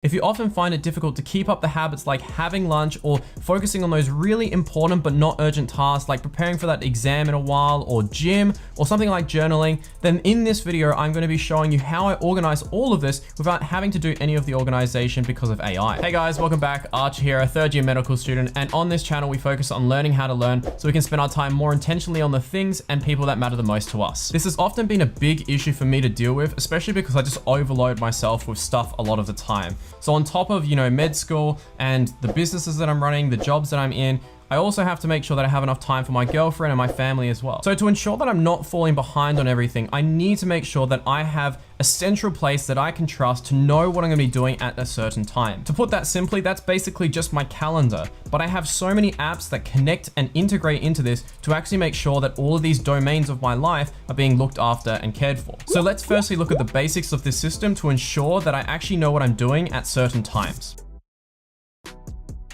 If you often find it difficult to keep up the habits like having lunch or focusing on those really important but not urgent tasks like preparing for that exam in a while or gym or something like journaling, then in this video, I'm going to be showing you how I organize all of this without having to do any of the organization because of AI. Hey guys, welcome back. Arch here, a third-year medical student, and on this channel, we focus on learning how to learn so we can spend our time more intentionally on the things and people that matter the most to us. This has often been a big issue for me to deal with, especially because I just overload myself with stuff a lot of the time. So on top of, med school and the businesses that I'm running, the jobs that I'm in, I also have to make sure that I have enough time for my girlfriend and my family as well. So to ensure that I'm not falling behind on everything, I need to make sure that I have a central place that I can trust to know what I'm gonna be doing at a certain time. To put that simply, that's basically just my calendar. But I have so many apps that connect and integrate into this to actually make sure that all of these domains of my life are being looked after and cared for. So let's firstly look at the basics of this system to ensure that I actually know what I'm doing at certain times.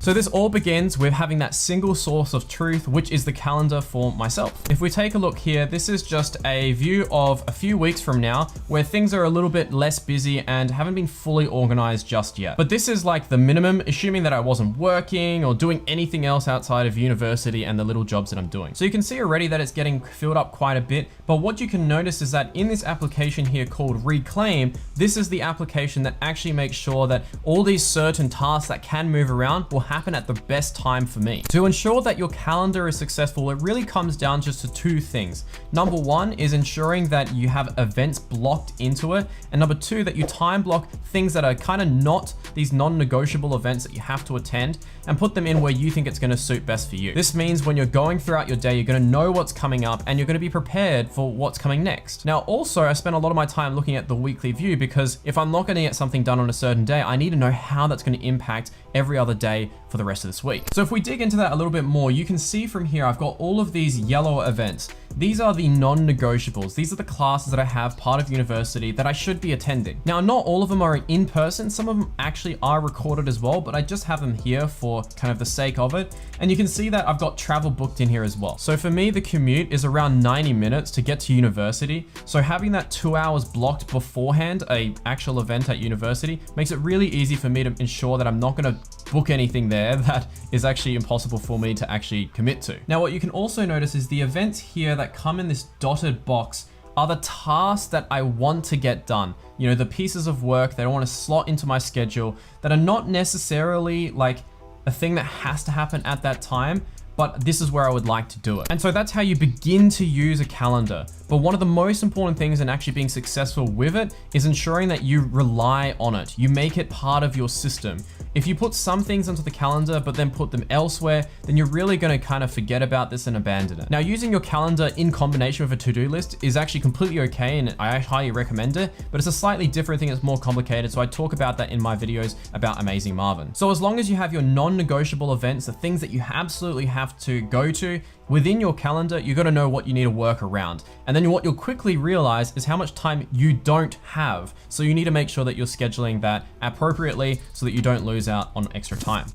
So this all begins with having that single source of truth, which is the calendar for myself. If we take a look here, this is just a view of a few weeks from now where things are a little bit less busy and haven't been fully organized just yet. But this is like the minimum, assuming that I wasn't working or doing anything else outside of university and the little jobs that I'm doing. So you can see already that it's getting filled up quite a bit. But what you can notice is that in this application here called Reclaim, this is the application that actually makes sure that all these certain tasks that can move around will happen at the best time for me. To ensure that your calendar is successful, it really comes down just to two things. Number one is ensuring that you have events blocked into it. And number two, that you time block things that are kind of not these non-negotiable events that you have to attend and put them in where you think it's going to suit best for you. This means when you're going throughout your day, you're going to know what's coming up and you're going to be prepared for what's coming next. Now, also, I spend a lot of my time looking at the weekly view because if I'm not going to get something done on a certain day, I need to know how that's going to impact every other day for the rest of this week. So if we dig into that a little bit more, you can see from here, I've got all of these yellow events. These are the non-negotiables. These are the classes that I have part of university that I should be attending. Now, not all of them are in person. Some of them actually are recorded as well, but I just have them here for kind of the sake of it. And you can see that I've got travel booked in here as well. So for me, the commute is around 90 minutes to get to university. So having that 2 hours blocked beforehand, a actual event at university, makes it really easy for me to ensure that I'm not gonna book anything there that is actually impossible for me to actually commit to. Now, what you can also notice is the events here that come in this dotted box are the tasks that I want to get done. The pieces of work that I want to slot into my schedule that are not necessarily like a thing that has to happen at that time, but this is where I would like to do it. And so that's how you begin to use a calendar. But one of the most important things in actually being successful with it is ensuring that you rely on it. You make it part of your system. If you put some things onto the calendar, but then put them elsewhere, then you're really gonna kind of forget about this and abandon it. Now, using your calendar in combination with a to-do list is actually completely okay, and I highly recommend it, but it's a slightly different thing. It's more complicated. So I talk about that in my videos about Amazing Marvin. So as long as you have your non-negotiable events, the things that you absolutely have to go to within your calendar, you got to know what you need to work around. And then what you'll quickly realize is how much time you don't have. So you need to make sure that you're scheduling that appropriately so that you don't lose out on extra time.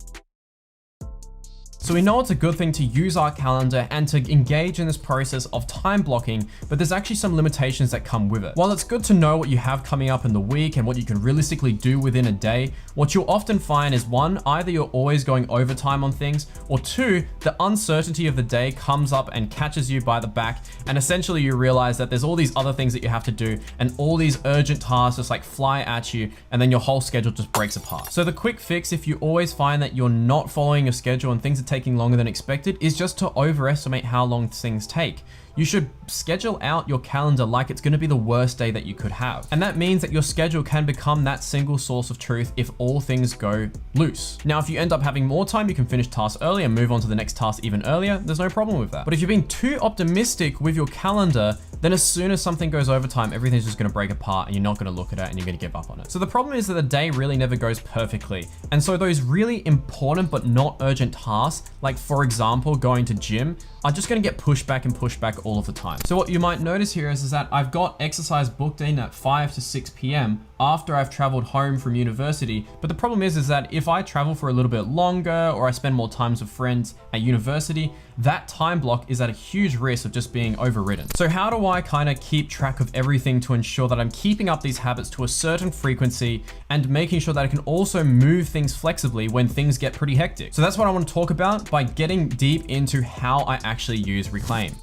So we know it's a good thing to use our calendar and to engage in this process of time blocking, but there's actually some limitations that come with it. While it's good to know what you have coming up in the week and what you can realistically do within a day, what you'll often find is one, either you're always going overtime on things, or two, the uncertainty of the day comes up and catches you by the back, and essentially you realize that there's all these other things that you have to do and all these urgent tasks just like fly at you, and then your whole schedule just breaks apart. So the quick fix, if you always find that you're not following your schedule and things are taking longer than expected, is just to overestimate how long things take. You should schedule out your calendar like it's gonna be the worst day that you could have. And that means that your schedule can become that single source of truth if all things go loose. Now, if you end up having more time, you can finish tasks early and move on to the next task even earlier. There's no problem with that. But if you're being too optimistic with your calendar, then as soon as something goes overtime, everything's just gonna break apart and you're not gonna look at it and you're gonna give up on it. So the problem is that the day really never goes perfectly. And so those really important but not urgent tasks, like for example, going to gym, are just gonna get pushed back and pushed back all of the time. So what you might notice here is that I've got exercise booked in at 5 to 6 p.m. after I've traveled home from university. But the problem is that if I travel for a little bit longer or I spend more times with friends at university, that time block is at a huge risk of just being overridden. So how do I kind of keep track of everything to ensure that I'm keeping up these habits to a certain frequency and making sure that I can also move things flexibly when things get pretty hectic? So that's what I want to talk about by getting deep into how I actually use Reclaim.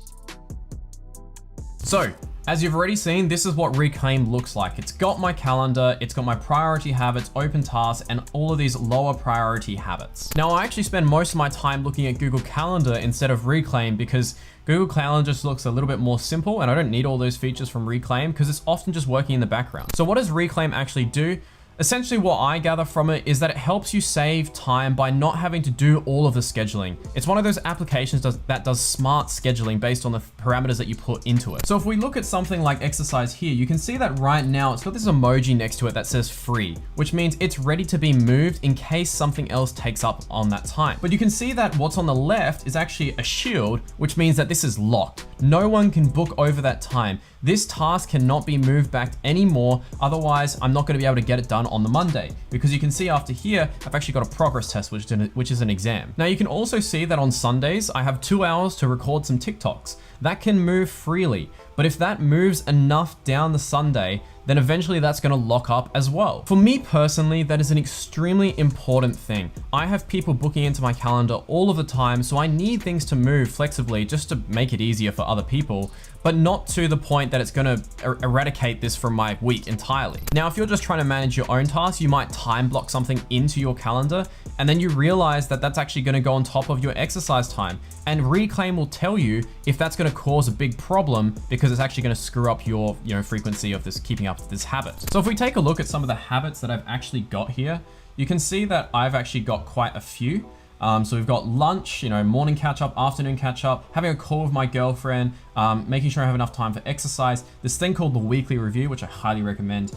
So, as you've already seen, this is what Reclaim looks like. It's got my calendar, it's got my priority habits, open tasks, and all of these lower priority habits. Now, I actually spend most of my time looking at Google Calendar instead of Reclaim because Google Calendar just looks a little bit more simple and I don't need all those features from Reclaim because it's often just working in the background. So what does Reclaim actually do? Essentially what I gather from it is that it helps you save time by not having to do all of the scheduling. It's one of those applications that does smart scheduling based on the parameters that you put into it. So if we look at something like exercise here, you can see that right now it's got this emoji next to it that says free, which means it's ready to be moved in case something else takes up on that time. But you can see that what's on the left is actually a shield, which means that this is locked. No one can book over that time. This task cannot be moved back anymore, otherwise I'm not going to be able to get it done on the Monday. Because you can see after here, I've actually got a progress test, which is an exam. Now you can also see that on Sundays, I have 2 hours to record some TikToks. That can move freely, but if that moves enough down the Sunday, then eventually that's gonna lock up as well. For me personally, that is an extremely important thing. I have people booking into my calendar all of the time, so I need things to move flexibly just to make it easier for other people, but not to the point that it's gonna eradicate this from my week entirely. Now, if you're just trying to manage your own tasks, you might time block something into your calendar, and then you realize that that's actually gonna go on top of your exercise time. And Reclaim will tell you if that's gonna cause a big problem because it's actually gonna screw up your frequency of this keeping up with this habit. So if we take a look at some of the habits that I've actually got here, you can see that I've actually got quite a few. So we've got lunch, morning catch up, afternoon catch up, having a call with my girlfriend, making sure I have enough time for exercise, this thing called the weekly review, which I highly recommend,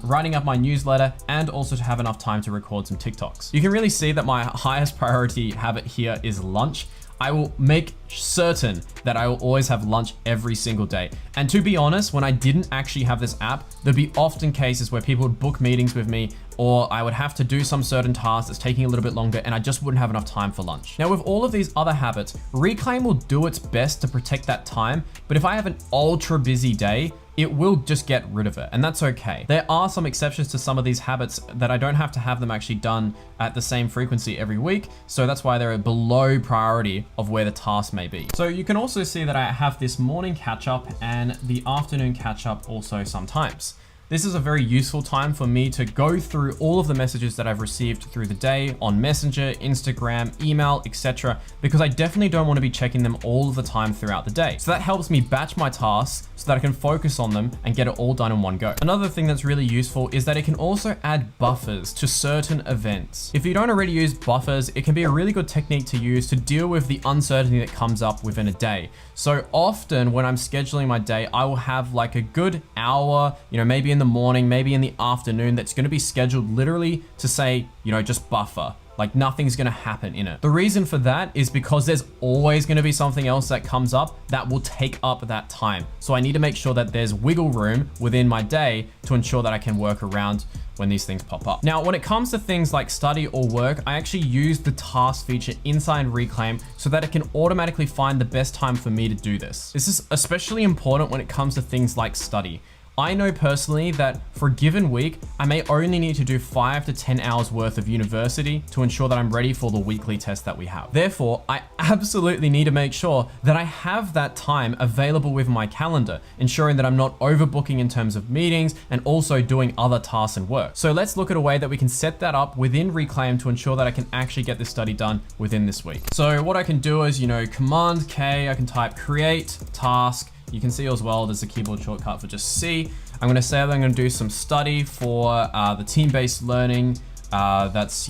writing up my newsletter, and also to have enough time to record some TikToks. You can really see that my highest priority habit here is lunch. I will make certain that I will always have lunch every single day. And to be honest, when I didn't actually have this app, there'd be often cases where people would book meetings with me, or I would have to do some certain task that's taking a little bit longer and I just wouldn't have enough time for lunch. Now with all of these other habits, Reclaim will do its best to protect that time, but if I have an ultra busy day, it will just get rid of it, and that's okay. There are some exceptions to some of these habits that I don't have to have them actually done at the same frequency every week, so that's why they're below priority of where the task may be. So you can also see that I have this morning catch up and the afternoon catch up also sometimes. This is a very useful time for me to go through all of the messages that I've received through the day on Messenger, Instagram, email, etc. because I definitely don't want to be checking them all of the time throughout the day. So that helps me batch my tasks so that I can focus on them and get it all done in one go. Another thing that's really useful is that it can also add buffers to certain events. If you don't already use buffers, it can be a really good technique to use to deal with the uncertainty that comes up within a day. So often when I'm scheduling my day, I will have like a good hour, maybe in the morning, maybe in the afternoon, that's going to be scheduled literally to say, just buffer. Like nothing's gonna happen in it. The reason for that is because there's always gonna be something else that comes up that will take up that time. So I need to make sure that there's wiggle room within my day to ensure that I can work around when these things pop up. Now, when it comes to things like study or work, I actually use the task feature inside Reclaim so that it can automatically find the best time for me to do this. This is especially important when it comes to things like study. I know personally that for a given week, I may only need to do 5 to 10 hours worth of university to ensure that I'm ready for the weekly test that we have. Therefore, I absolutely need to make sure that I have that time available with my calendar, ensuring that I'm not overbooking in terms of meetings and also doing other tasks and work. So let's look at a way that we can set that up within Reclaim to ensure that I can actually get this study done within this week. So what I can do is, Command K, I can type create task. You can see as well, there's a keyboard shortcut for just C. I'm gonna say that I'm gonna do some study for the team-based learning that's,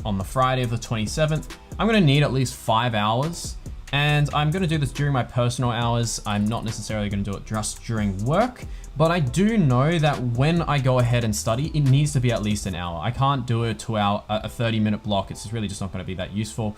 on the Friday of the 27th. I'm gonna need at least 5 hours, and I'm gonna do this during my personal hours. I'm not necessarily gonna do it just during work, but I do know that when I go ahead and study, it needs to be at least an hour. I can't do a 2 hour, a 30-minute block. It's really just not gonna be that useful.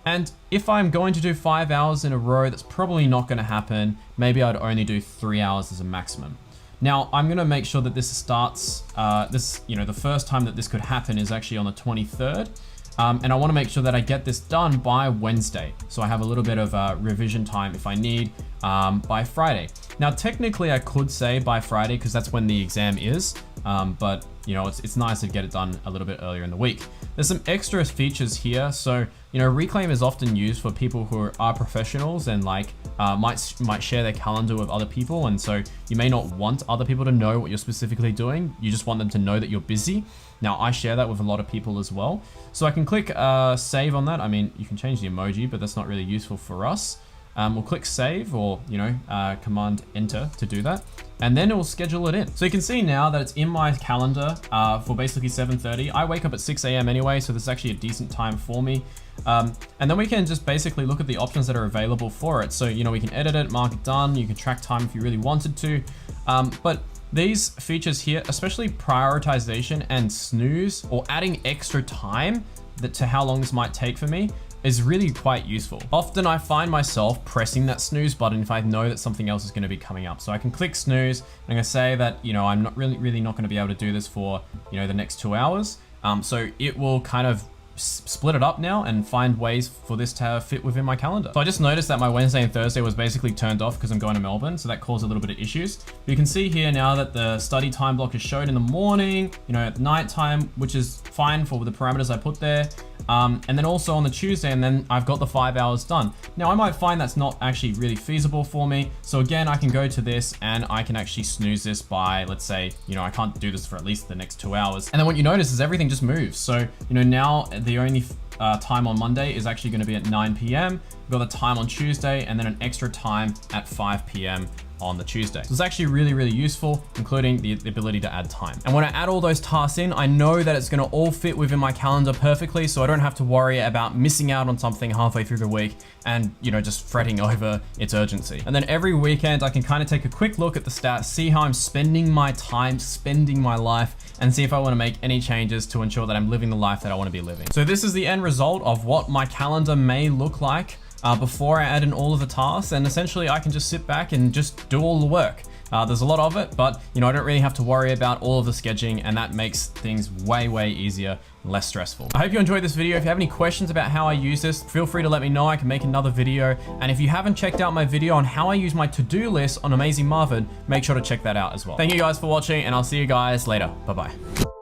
And if I'm going to do 5 hours in a row, that's probably not gonna happen. Maybe I'd only do 3 hours as a maximum. Now, I'm gonna make sure that this starts, the first time that this could happen is actually on the 23rd. And I wanna make sure that I get this done by Wednesday. So I have a little bit of revision time if I need by Friday. Now, technically I could say by Friday because that's when the exam is, but it's nice to get it done a little bit earlier in the week. There's some extra features here. So, Reclaim is often used for people who are professionals and might share their calendar with other people. And so you may not want other people to know what you're specifically doing. You just want them to know that you're busy. Now, I share that with a lot of people as well. So I can click save on that. I mean, you can change the emoji, but that's not really useful for us. We'll click save or, command enter to do that. And then it will schedule it in. So you can see now that it's in my calendar for basically 7:30. I wake up at 6 a.m. anyway, so this is actually a decent time for me. And then we can just basically look at the options that are available for it. So, we can edit it, mark it done. You can track time if you really wanted to. But these features here, especially prioritization and snooze or adding extra time to how long this might take for me, is really quite useful. Often I find myself pressing that snooze button if I know that something else is gonna be coming up. So I can click snooze. I'm gonna say that, I'm not really not gonna be able to do this for, the next 2 hours. So it will kind of split it up now and find ways for this to fit within my calendar. So I just noticed that my Wednesday and Thursday was basically turned off because I'm going to Melbourne. So that caused a little bit of issues. But you can see here now that the study time block is shown in the morning, at nighttime, which is fine for the parameters I put there. And then also on the Tuesday, and then I've got the 5 hours done. Now I might find that's not actually really feasible for me. So again, I can go to this and I can actually snooze this by, let's say, I can't do this for at least the next 2 hours. And then what you notice is everything just moves. So, now the only time on Monday is actually gonna be at 9 p.m. We've got the time on Tuesday and then an extra time at 5 p.m. on the Tuesday. So it's actually really, really useful, including the ability to add time. And when I add all those tasks in, I know that it's gonna all fit within my calendar perfectly, so I don't have to worry about missing out on something halfway through the week and, just fretting over its urgency. And then every weekend, I can kind of take a quick look at the stats, see how I'm spending my time, spending my life, and see if I wanna make any changes to ensure that I'm living the life that I wanna be living. So this is the end result of what my calendar may look like before I add in all of the tasks, and essentially I can just sit back and just do all the work. There's a lot of it, but I don't really have to worry about all of the scheduling, and that makes things way, way easier and less stressful. I hope you enjoyed this video. If you have any questions about how I use this, feel free to let me know. I can make another video. And if you haven't checked out my video on how I use my to-do list on Amazing Marvin, make sure to check that out as well. Thank you guys for watching, and I'll see you guys later. Bye-bye.